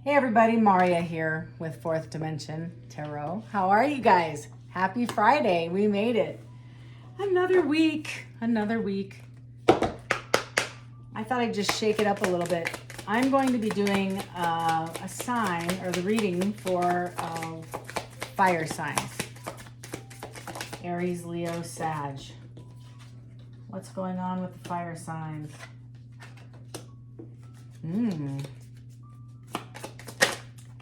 Hey everybody, Maria here with Fourth Dimension Tarot. How are you guys? Happy Friday. We made it. Another week. I thought I'd just shake it up a little bit. I'm going to be doing a sign or the reading for fire signs. Aries, Leo, Sag. What's going on with the fire signs? You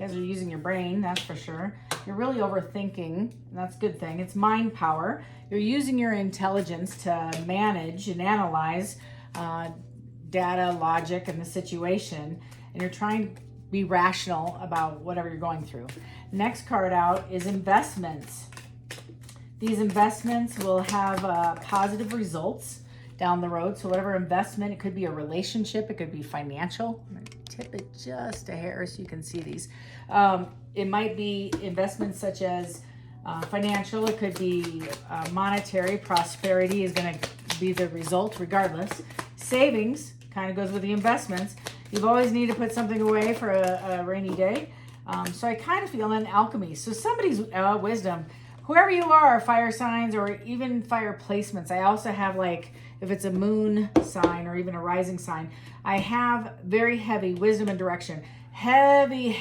guys are using your brain, that's for sure. You're really overthinking, and that's a good thing. It's mind power. You're using your intelligence to manage and analyze data, logic, and the situation, and you're trying to be rational about whatever you're going through. Next card out is investments. These investments will have positive results down the road. So whatever investment, it could be a relationship, it could be financial. I'm gonna tip it just a hair so you can see these. It might be investments such as financial, it could be monetary, prosperity is gonna be the result regardless. Savings kind of goes with the investments. You've always needed to put something away for a rainy day. So I kind of feel an alchemy. So somebody's wisdom, whoever you are, fire signs or even fire placements. I also have, like, if it's a moon sign or even a rising sign, I have very heavy wisdom and direction. Heavy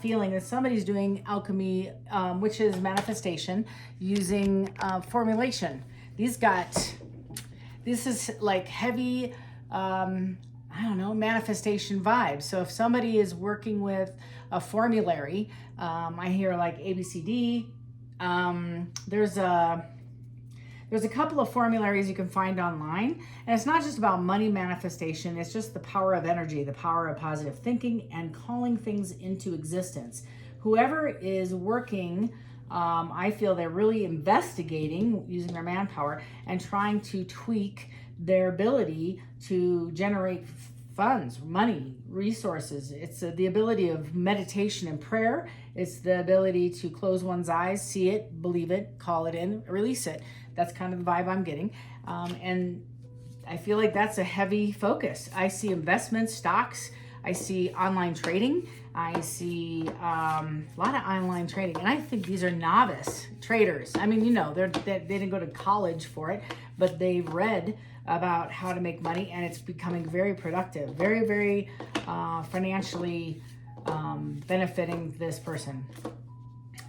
feeling that somebody's doing alchemy, which is manifestation using formulation. This is like heavy, manifestation vibes. So if somebody is working with a formulary, I hear like ABCD. There's a couple of formularies you can find online, and it's not just about money manifestation. It's just the power of energy, the power of positive thinking and calling things into existence. Whoever is working, I feel they're really investigating using their manpower and trying to tweak their ability to generate funds, money, resources. It's the ability of meditation and prayer. It's the ability to close one's eyes, see it, believe it, call it in, release it. That's kind of the vibe I'm getting. And I feel like that's a heavy focus. I see investments, stocks. I see online trading. I see a lot of online trading. And I think these are novice traders. I mean, they didn't go to college for it, but they've read about how to make money, and it's becoming very productive, very financially benefiting this person.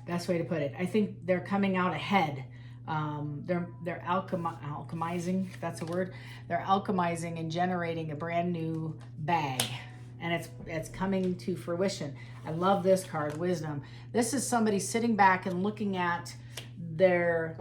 Best way to put it. I think they're coming out ahead. They're alchemizing, if that's a word. They're alchemizing and generating a brand new bag, and it's coming to fruition. I love this card, wisdom. This is somebody sitting back and looking at their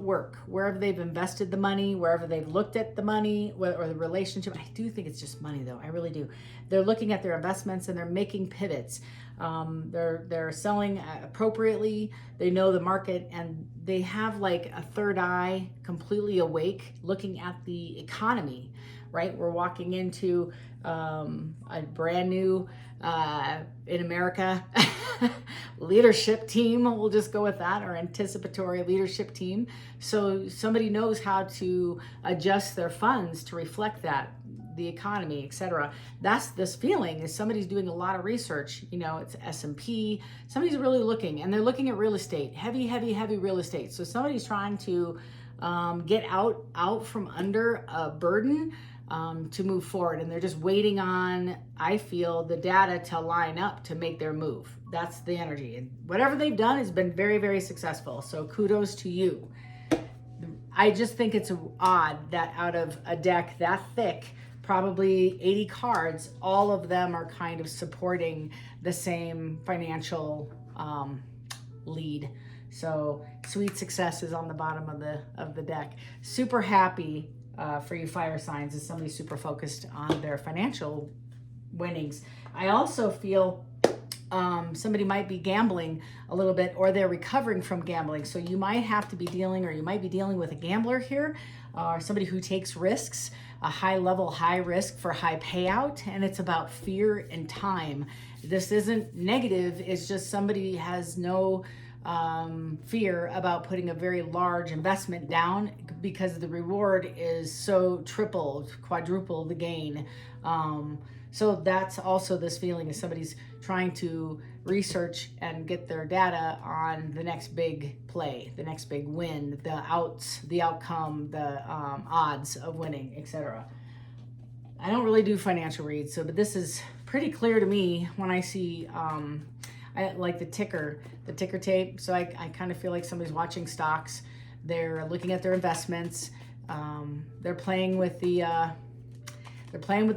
work, wherever they've invested the money, wherever they've looked at the money or the relationship. I do think it's just money, though. I really do. They're looking at their investments and they're making pivots. They're selling appropriately. They know the market, and they have like a third eye, completely awake, looking at the economy. Right, we're walking into a brand new in America leadership team. We'll just go with that, or anticipatory leadership team. So somebody knows how to adjust their funds to reflect that, the economy, etc. That's this feeling is somebody's doing a lot of research. It's S&P. Somebody's really looking, and they're looking at real estate, heavy real estate. So somebody's trying to get out from under a burden to move forward, and they're just waiting on, I feel, the data to line up to make their move. That's the energy, and whatever they've done has been very successful. So kudos to you. I just think it's odd that out of a deck that thick, probably 80 cards, all of them are kind of supporting the same financial lead. So sweet success is on the bottom of the deck. Super happy for you fire signs is somebody super focused on their financial winnings. I also feel somebody might be gambling a little bit, or they're recovering from gambling. So you might be dealing with a gambler here, or somebody who takes risks, a high risk for high payout. And it's about fear and time. This isn't negative. It's just somebody has no fear about putting a very large investment down, because the reward is so tripled, quadruple the gain. So that's also this feeling is somebody's trying to research and get their data on the next big play, the next big win, the outs, the outcome, the odds of winning, etc. I don't really do financial reads, but this is pretty clear to me when I see I like the ticker tape. So I kind of feel like somebody's watching stocks. They're looking at their investments. They're playing with the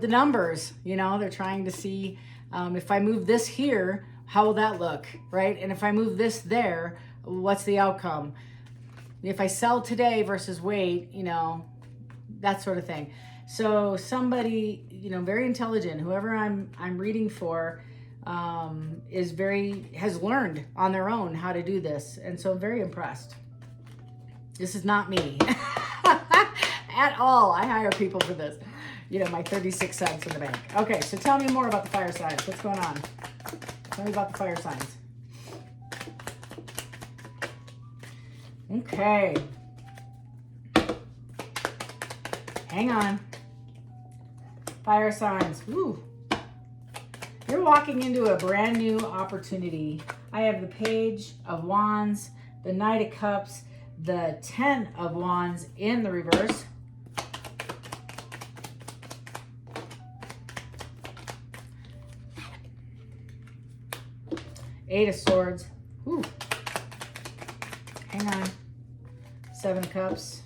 numbers. You know, they're trying to see if I move this here, how will that look, right? And if I move this there, what's the outcome? If I sell today versus wait, you know, that sort of thing. So somebody, you know, very intelligent, whoever I'm reading for, has learned on their own how to do this. And so I'm very impressed. This is not me at all. I hire people for this. You know, my 36 cents in the bank. Okay, so tell me more about the fire signs. What's going on? Tell me about the fire signs. Okay. Hang on. Fire signs. Woo. You're walking into a brand new opportunity. I have the Page of Wands, the Knight of Cups, the 10 of Wands in the reverse. Eight of Swords. Ooh. Hang on. 7 of Cups.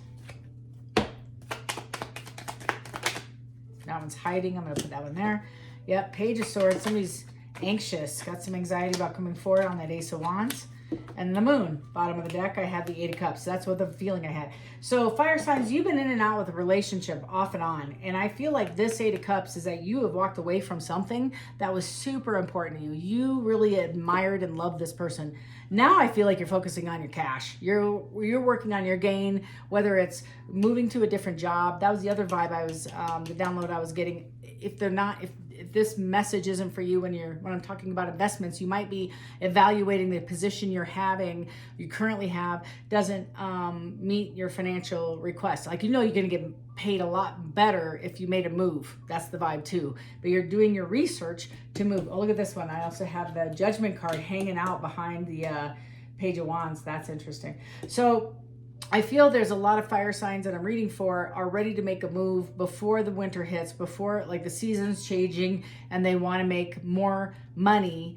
That one's hiding. I'm going to put that one there. Yep, Page of Swords. Somebody's anxious. Got some anxiety about coming forward on that Ace of Wands. And the Moon. Bottom of the deck, I had the 8 of Cups. That's what the feeling I had. So, fire signs, you've been in and out with a relationship off and on. And I feel like this 8 of Cups is that you have walked away from something that was super important to you. You really admired and loved this person. Now I feel like you're focusing on your cash. You're working on your gain, whether it's moving to a different job. That was the other vibe I was, the download I was getting. If this message isn't for you when I'm talking about investments, you might be evaluating the position you currently have doesn't meet your financial requests. Like, you know, you're going to get paid a lot better if you made a move. That's the vibe too. But you're doing your research to move. Oh, look at this one. I also have the Judgment card hanging out behind the Page of Wands. That's interesting. So I feel there's a lot of fire signs that I'm reading for are ready to make a move before the winter hits, before like the season's changing, and they want to make more money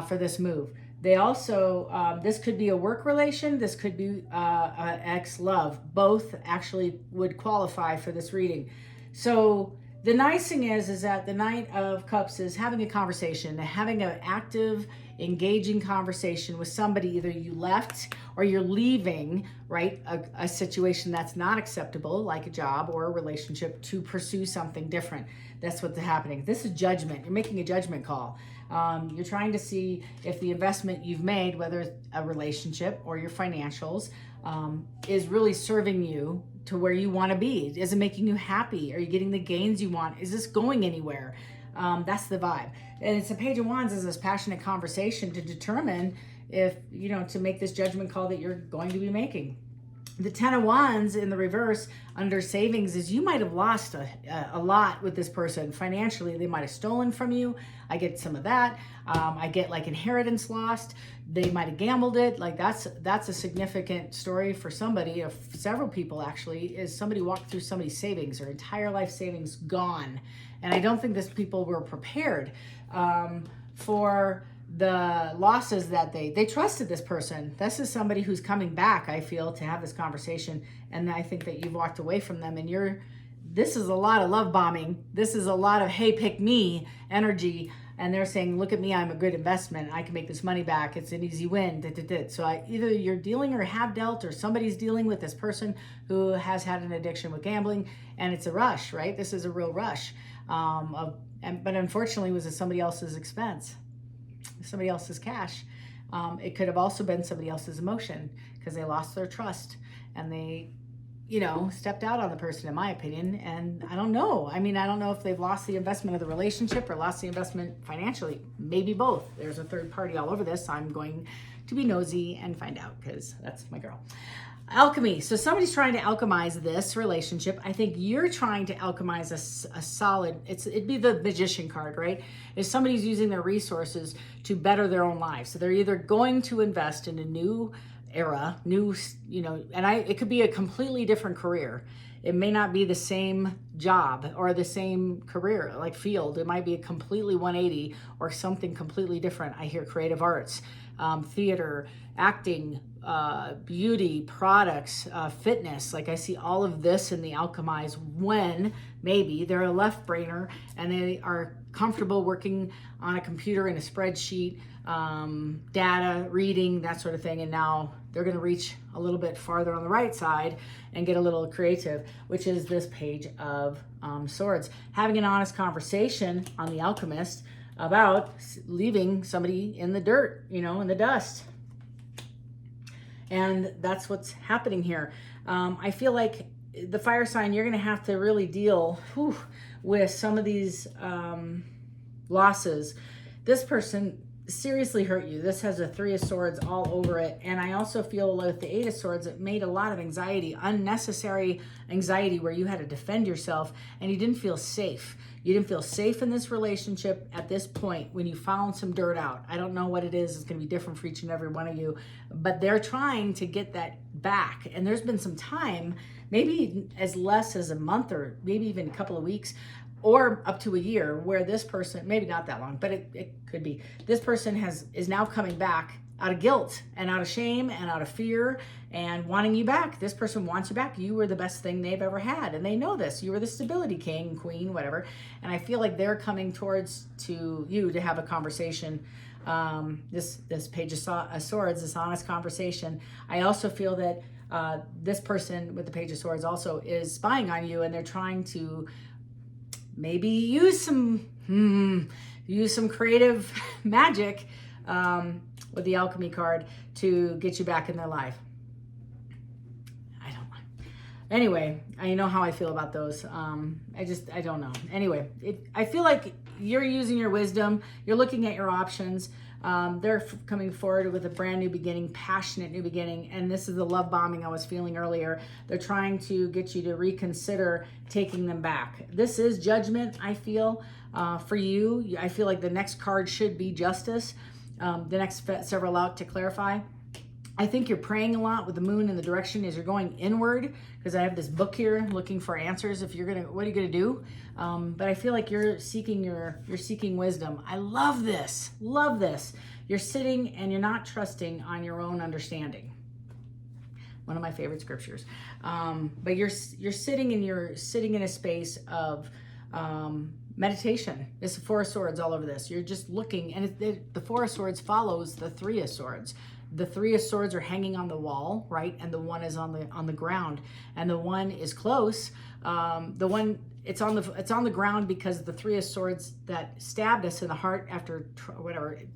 for this move. They also, this could be a work relation. This could be ex-love. Both actually would qualify for this reading. So the nice thing is that the Knight of Cups is having a conversation, having an active, engaging conversation with somebody. Either you left or you're leaving, right? A situation that's not acceptable, like a job or a relationship, to pursue something different. That's what's happening. This is judgment. You're making a judgment call. You're trying to see if the investment you've made, whether it's a relationship or your financials, is really serving you to where you want to be. Is it making you happy? Are you getting the gains you want? Is this going anywhere? That's the vibe. And it's a Page of Wands is this passionate conversation to determine if, you know, to make this judgment call that you're going to be making. The 10 of Wands in the reverse under savings is you might have lost a lot with this person financially. They might have stolen from you. I get some of that. I get like inheritance lost. They might have gambled it. Like that's a significant story for somebody, of several people actually, is somebody walked through somebody's savings, or entire life savings gone. And I don't think these people were prepared for the losses that they trusted this person. This is somebody who's coming back, I feel, to have this conversation. And I think that you've walked away from them, and this is a lot of love bombing. This is a lot of, hey, pick me energy. And they're saying, look at me, I'm a good investment. I can make this money back. It's an easy win. So either you're dealing or have dealt, or somebody's dealing with this person who has had an addiction with gambling, and it's a rush, right? This is a real rush. But unfortunately, it was at somebody else's expense, somebody else's cash. It could have also been somebody else's emotion, because they lost their trust and they, you know, stepped out on the person, in my opinion. And I don't know. I mean, I don't know if they've lost the investment of the relationship or lost the investment financially. Maybe both. There's a third party all over this. I'm going to be nosy and find out, because that's my girl. Alchemy. So somebody's trying to alchemize this relationship. I think you're trying to alchemize a solid, it'd be the Magician card, right? If somebody's using their resources to better their own lives. So they're either going to invest in a new era, new, and it could be a completely different career. It may not be the same job or the same career, like field. It might be a completely 180 or something completely different. I hear creative arts, theater, acting, beauty, products, fitness. Like I see all of this in the alchemize when maybe they're a left brainer and they are comfortable working on a computer in a spreadsheet, data, reading, that sort of thing. And now they're going to reach a little bit farther on the right side and get a little creative, which is this Page of Swords. Having an honest conversation on the Alchemist about leaving somebody in the dirt, in the dust. And that's what's happening here. I feel like the fire sign, you're going to have to really deal with some of these losses. This person seriously hurt you. This has a 3 of Swords all over it. And I also feel with the 8 of Swords, it made a lot of anxiety, unnecessary anxiety where you had to defend yourself and you didn't feel safe. You didn't feel safe in this relationship at this point when you found some dirt out. I don't know what it is. It's going to be different for each and every one of you, but they're trying to get that back. And there's been some time, maybe as less as a month or maybe even a couple of weeks, or up to a year, where this person, maybe not that long, but it could be, this person is now coming back out of guilt and out of shame and out of fear and wanting you back. This person wants you back. You were the best thing they've ever had. And they know this. You were the stability king, queen, whatever. And I feel like they're coming towards to you to have a conversation. This Page of Swords, this honest conversation. I also feel that this person with the Page of Swords also is spying on you, and they're trying to maybe use some creative magic with the alchemy card to get you back in their life. I don't know. Anyway, I know how I feel about those. I don't know. Anyway, I feel like you're using your wisdom. You're looking at your options. They're coming forward with a brand new beginning, passionate new beginning. And this is the love bombing I was feeling earlier. They're trying to get you to reconsider taking them back. This is judgment, I feel, for you. I feel like the next card should be justice. The next several out to clarify. I think you're praying a lot with the moon, and the direction is you're going inward, because I have this book here looking for answers. What are you gonna do? But I feel like you're seeking wisdom. I love this. You're sitting and you're not trusting on your own understanding. One of my favorite scriptures. But you're sitting in a space of meditation. It's the 4 of Swords all over this. You're just looking, and the 4 of Swords follows the 3 of Swords. The 3 of Swords are hanging on the wall, right? And the 1 is on the ground, and the 1 is close. The 1, it's on the ground because the 3 of Swords that stabbed us in the heart after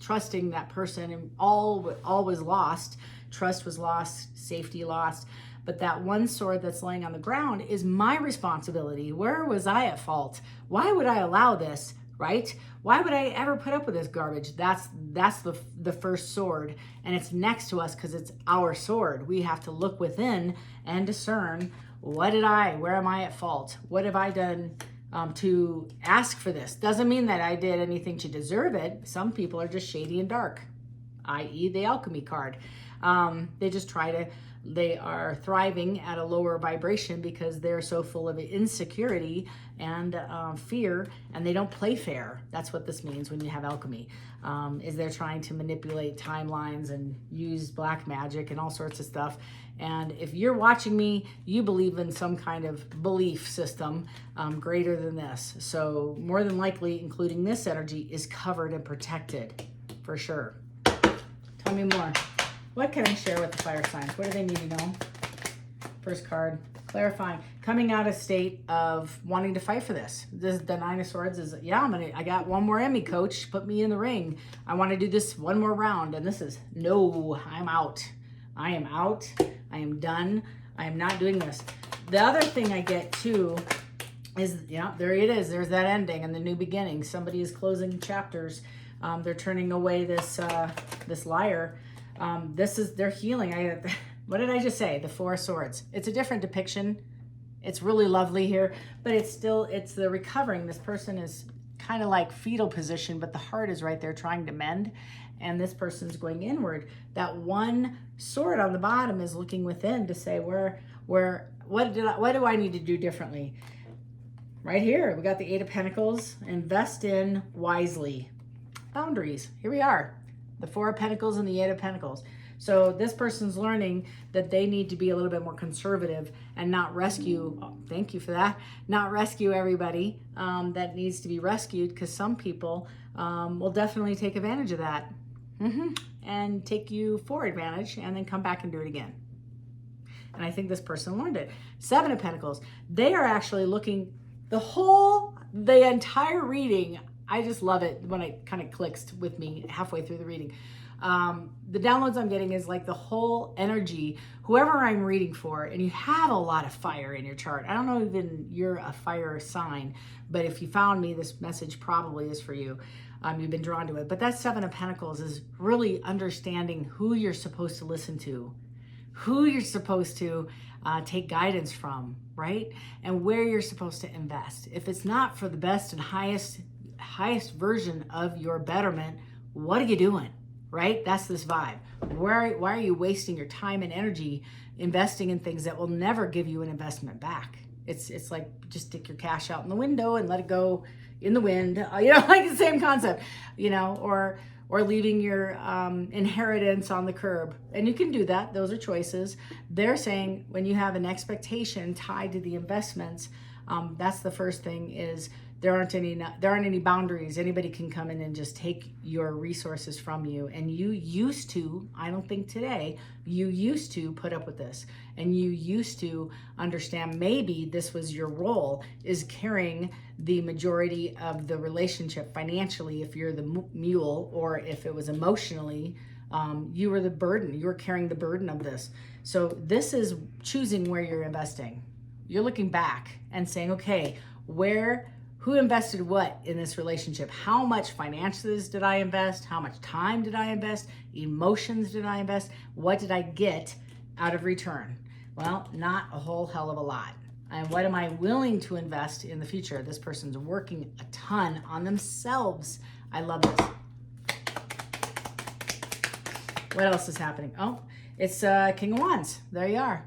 trusting that person, and all was lost. Trust was lost, safety lost. But that 1 sword that's laying on the ground is my responsibility. Where was I at fault? Why would I allow this, right? Why would I ever put up with this garbage? That's the first sword, and it's next to us because it's our sword. We have to look within and discern, where am I at fault? What have I done to ask for this? Doesn't mean that I did anything to deserve it. Some people are just shady and dark, i.e. the alchemy card. They are thriving at a lower vibration because they're so full of insecurity and fear, and they don't play fair. That's what this means when you have alchemy, is they're trying to manipulate timelines and use black magic and all sorts of stuff. And if you're watching me, you believe in some kind of belief system greater than this. So more than likely, including this energy, is covered and protected for sure. Tell me more. What can I share with the fire signs? What do they need to know? First card, clarifying. Coming out of state of wanting to fight for this. The 9 of Swords is, I got one more in me, coach. Put me in the ring. I want to do this one more round. And this is, no, I'm out. I am out. I am done. I am not doing this. The other thing I get too is, there it is. There's that ending and the new beginning. Somebody is closing chapters. They're turning away this liar. They're healing. What did I just say? The Four of Swords. It's a different depiction. It's really lovely here, but it's the recovering. This person is kind of like fetal position, but the heart is right there trying to mend, and this person's going inward. That one sword on the bottom is looking within to say, what do I need to do differently? Right here, we got the Eight of Pentacles. Invest in wisely. Boundaries. Here we are. The Four of Pentacles and the Eight of Pentacles. So this person's learning that they need to be a little bit more conservative and not rescue, thank you for that, not rescue everybody that needs to be rescued, because some people will definitely take advantage of that and take you for advantage and then come back and do it again. And I think this person learned it. Seven of Pentacles. They are actually looking the entire reading. I just love it when it kind of clicks with me halfway through the reading. The downloads I'm getting is like the whole energy, whoever I'm reading for, and you have a lot of fire in your chart. I don't know even you're a fire sign, but if you found me, this message probably is for you. You've been drawn to it. But that Seven of Pentacles is really understanding who you're supposed to listen to, who you're supposed to take guidance from, right? And where you're supposed to invest. If it's not for the best and highest version of your betterment, what are you doing? Right? That's this vibe. Why are you wasting your time and energy investing in things that will never give you an investment back? It's like just stick your cash out in the window and let it go in the wind. Like the same concept, or leaving your inheritance on the curb. And you can do that. Those are choices. They're saying when you have an expectation tied to the investments, that's the first thing is there aren't any boundaries. Anybody can come in and just take your resources from you. And you used to, I don't think today, you used to put up with this. And you used to understand maybe this was your role, is carrying the majority of the relationship financially if you're the mule, or if it was emotionally, you were the burden. You were carrying the burden of this. So this is choosing where you're investing. You're looking back and saying, okay, who invested what in this relationship? How much finances did I invest? How much time did I invest? Emotions did I invest? What did I get out of return? Well, not a whole hell of a lot. And what am I willing to invest in the future? This person's working a ton on themselves. I love this. What else is happening? Oh, it's King of Wands. There you are.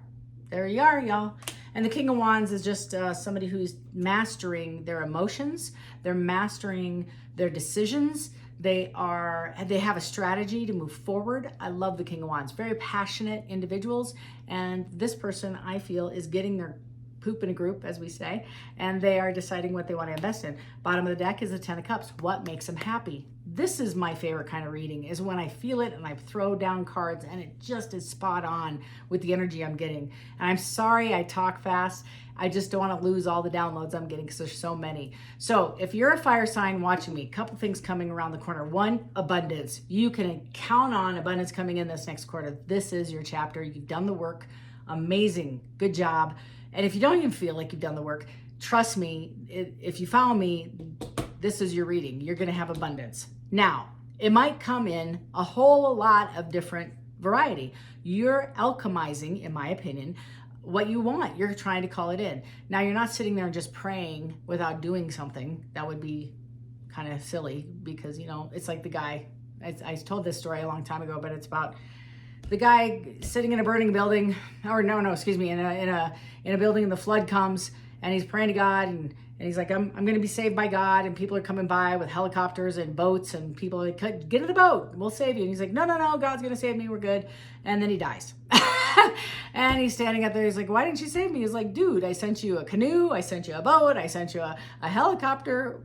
There you are, y'all. And the King of Wands is just somebody who's mastering their emotions. They're mastering their decisions. They have a strategy to move forward. I love the King of Wands. Very passionate individuals. And this person, I feel, is getting their poop in a group, as we say, and they are deciding what they want to invest in. Bottom of the deck is the Ten of Cups. What makes them happy? This is my favorite kind of reading, is when I feel it and I throw down cards and it just is spot on with the energy I'm getting. And I'm sorry I talk fast. I just don't want to lose all the downloads I'm getting because there's so many. So if you're a fire sign watching me, a couple things coming around the corner. One, abundance. You can count on abundance coming in this next quarter. This is your chapter. You've done the work. Amazing. Good job. And if you don't even feel like you've done the work, trust me, if you follow me, this is your reading. You're going to have abundance. Now, it might come in a whole lot of different variety. You're alchemizing, in my opinion, what you want. You're trying to call it in. Now, you're not sitting there and just praying without doing something. That would be kind of silly because, it's like the guy, I told this story a long time ago, but it's about the guy sitting in a burning building, or in a building, and the flood comes, and he's praying to God, and he's like, I'm going to be saved by God, and people are coming by with helicopters and boats, and people are like, get in the boat, we'll save you. And he's like, no, God's going to save me, we're good. And then he dies. And he's standing up there, he's like, why didn't you save me? He's like, dude, I sent you a canoe, I sent you a boat, I sent you a helicopter.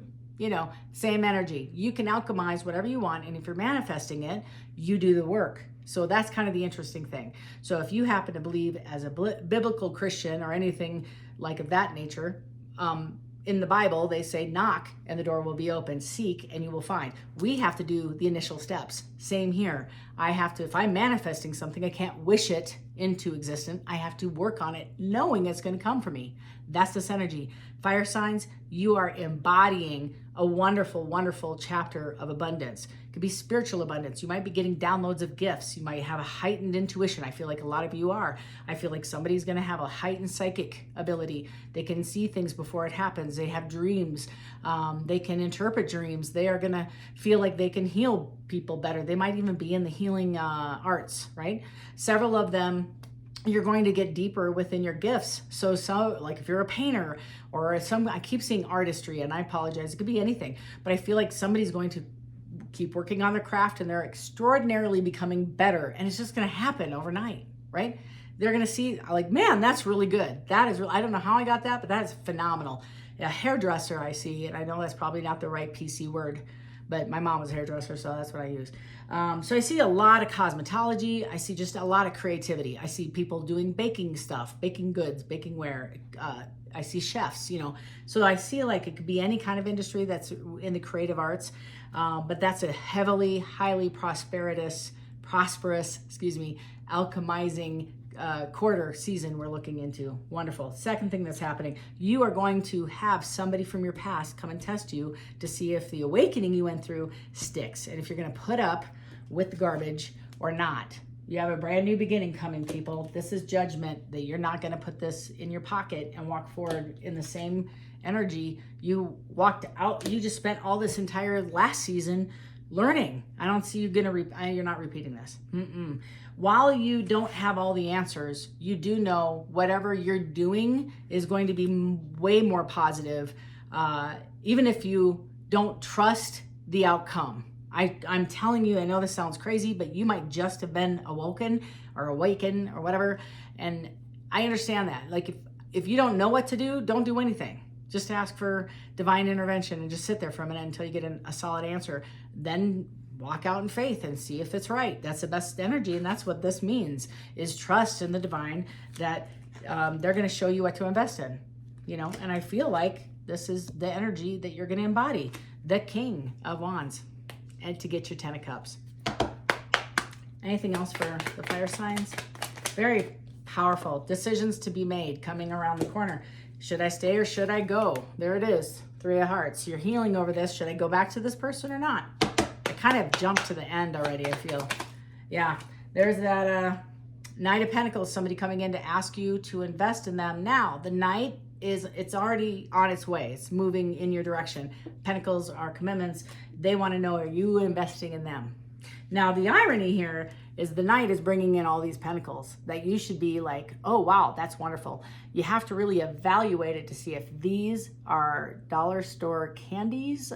Same energy. You can alchemize whatever you want, and if you're manifesting it, you do the work. So that's kind of the interesting thing. So if you happen to believe as a biblical Christian or anything like of that nature, in the Bible, they say, knock and the door will be open, seek and you will find. We have to do the initial steps. Same here. If I'm manifesting something, I can't wish it into existence. I have to work on it, knowing it's going to come for me. That's this energy. Fire signs, you are embodying a wonderful, wonderful chapter of abundance. It could be spiritual abundance. You might be getting downloads of gifts. You might have a heightened intuition. I feel like a lot of you are. I feel like somebody's going to have a heightened psychic ability. They can see things before it happens. They have dreams. They can interpret dreams. They are going to feel like they can heal people better. They might even be in the healing arts, right? Several of them, you're going to get deeper within your gifts. So like if you're a painter or I keep seeing artistry, and I apologize, it could be anything, but I feel like somebody's going to keep working on their craft and they're extraordinarily becoming better. And it's just going to happen overnight, right? They're going to see like, man, that's really good. That is, I don't know how I got that, but that is phenomenal. A hairdresser I see, and I know that's probably not the right PC word, but my mom was a hairdresser, so that's what I use. So I see a lot of cosmetology. I see just a lot of creativity. I see people doing baking stuff, baking goods, baking ware. I see chefs, you know. So I see like it could be any kind of industry that's in the creative arts, but that's a heavily, highly prosperous, alchemizing quarter season we're looking into. Wonderful. Second thing that's happening, you are going to have somebody from your past come and test you to see if the awakening you went through sticks and if you're going to put up with the garbage or not. You have a brand new beginning coming, people. This is judgment that you're not going to put this in your pocket and walk forward in the same energy you walked out. You just spent all this entire last season learning. I don't see you you're not repeating this. While you don't have all the answers, you do know whatever you're doing is going to be way more positive, even if you don't trust the outcome. I'm telling you, I know this sounds crazy, but you might just have been awaken or whatever. And I understand that. Like if you don't know what to do, don't do anything. Just ask for divine intervention and just sit there for a minute until you get a solid answer. Then walk out in faith and see if it's right. That's the best energy, and that's what this means, is trust in the divine that they're going to show you what to invest in, you know. And I feel like this is the energy that you're going to embody, the King of Wands, and to get your 10 of Cups. Anything else for the fire signs? Very powerful decisions to be made coming around the corner. Should I stay or should I go? There it is, 3 of Hearts. You're healing over this. Should I go back to this person or not? I kind of jumped to the end already, I feel. Yeah, there's that Knight of Pentacles, somebody coming in to ask you to invest in them. Now, the Knight it's already on its way. It's moving in your direction. Pentacles are commitments. They want to know, are you investing in them? Now, the irony here is the Knight is bringing in all these pentacles that you should be like, oh, wow, that's wonderful. You have to really evaluate it to see if these are dollar store candies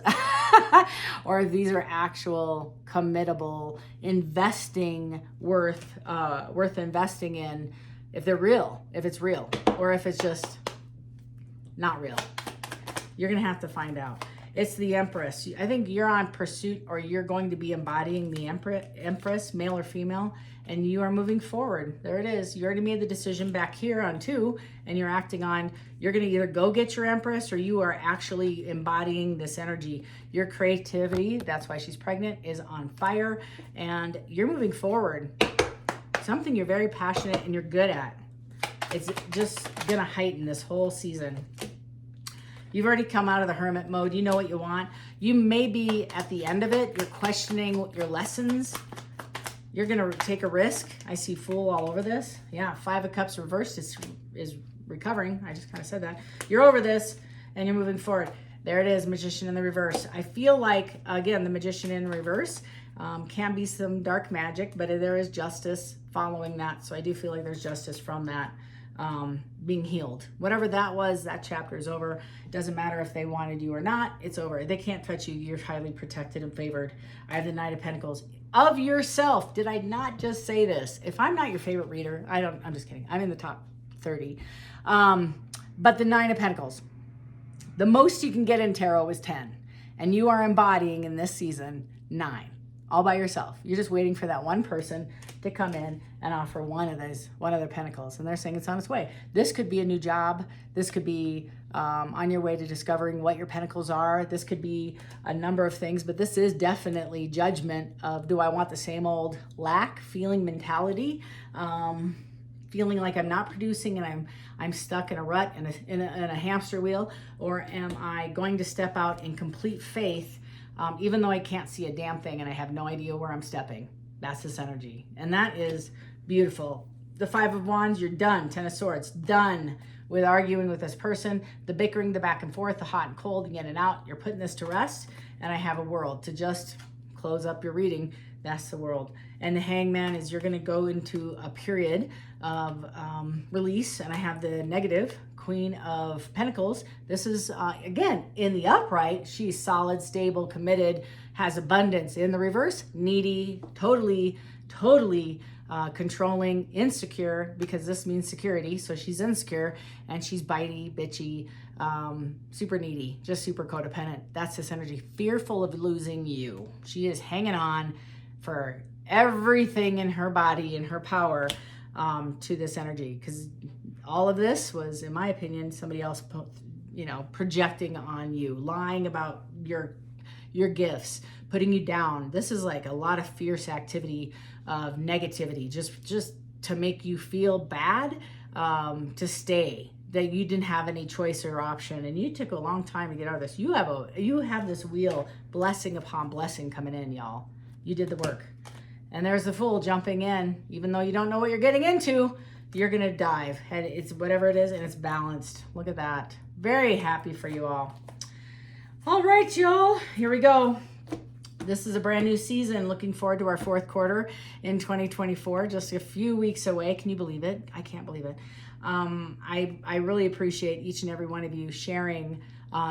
or if these are actual committable investing worth investing in, if they're real, if it's real, or if it's just not real. You're going to have to find out. It's the Empress. I think you're on pursuit, or you're going to be embodying the Empress, male or female, and you are moving forward. There it is. You already made the decision back here on 2, and you're acting on, you're going to either go get your Empress, or you are actually embodying this energy. Your creativity, that's why she's pregnant, is on fire, and you're moving forward. Something you're very passionate and you're good at. It's just going to heighten this whole season. You've already come out of the hermit mode. You know what you want. You may be at the end of it. You're questioning your lessons. You're going to take a risk. I see Fool all over this. Yeah, 5 of Cups reversed is recovering. I just kind of said that. You're over this and you're moving forward. There it is, Magician in the reverse. I feel like, again, the Magician in reverse can be some dark magic, but there is justice following that. So I do feel like there's justice from that. Being healed. Whatever that was, that chapter is over. It doesn't matter if they wanted you or not. It's over. They can't touch you. You're highly protected and favored. I have the Knight of Pentacles. Of yourself. Did I not just say this? If I'm not your favorite reader, I'm just kidding. I'm in the top 30. But the 9 of Pentacles. The most you can get in tarot is 10. And you are embodying in this season 9. All by yourself. You're just waiting for that one person to come in and offer one of their pentacles. And they're saying it's on its way. This could be a new job. This could be on your way to discovering what your pentacles are. This could be a number of things, but this is definitely judgment of, do I want the same old lack feeling mentality? feeling like I'm not producing and I'm stuck in a rut, in a hamster wheel? Or am I going to step out in complete faith, even though I can't see a damn thing and I have no idea where I'm stepping? That's this energy. And that is beautiful. The Five of Wands, you're done. Ten of Swords, done with arguing with this person, the bickering, the back and forth, the hot and cold, in and out. You're putting this to rest, and I have a World to just close up your reading. That's the World. And the Hangman is you're going to go into a period of release, and I have the negative, Queen of Pentacles. This is, again, in the upright, she's solid, stable, committed, has abundance. In the reverse, needy, totally controlling, insecure, because this means security. So she's insecure and she's bitey, bitchy, super needy, just super codependent. That's this energy. Fearful of losing you. She is hanging on for everything in her body and her power to this energy, because all of this was, in my opinion, somebody else, projecting on you, lying about your gifts, putting you down. This is like a lot of fierce activity of negativity, just to make you feel bad, to stay, that you didn't have any choice or option, and you took a long time to get out of this. You have this wheel, blessing upon blessing coming in, y'all. You did the work. And there's the Fool jumping in. Even though you don't know what you're getting into, you're gonna dive, and it's whatever it is, and it's balanced. Look at that. Very happy for you all. All right, y'all, here we go. This is a brand new season. Looking forward to our fourth quarter in 2024. Just a few weeks away. Can you believe it? I can't believe it. I really appreciate each and every one of you sharing.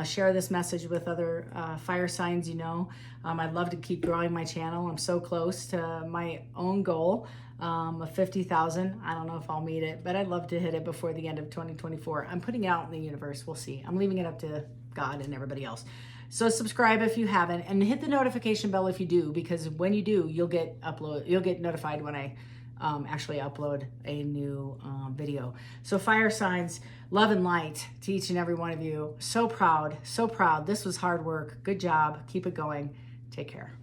Share this message with other fire signs you know. I'd love to keep growing my channel. I'm so close to my own goal of 50,000. I don't know if I'll meet it, but I'd love to hit it before the end of 2024. I'm putting it out in the universe. We'll see. I'm leaving it up to God and everybody else. So subscribe if you haven't, and hit the notification bell if you do, because when you do, you'll get notified when I actually upload a new video. So fire signs, love and light to each and every one of you. So proud, so proud. This was hard work. Good job. Keep it going. Take care.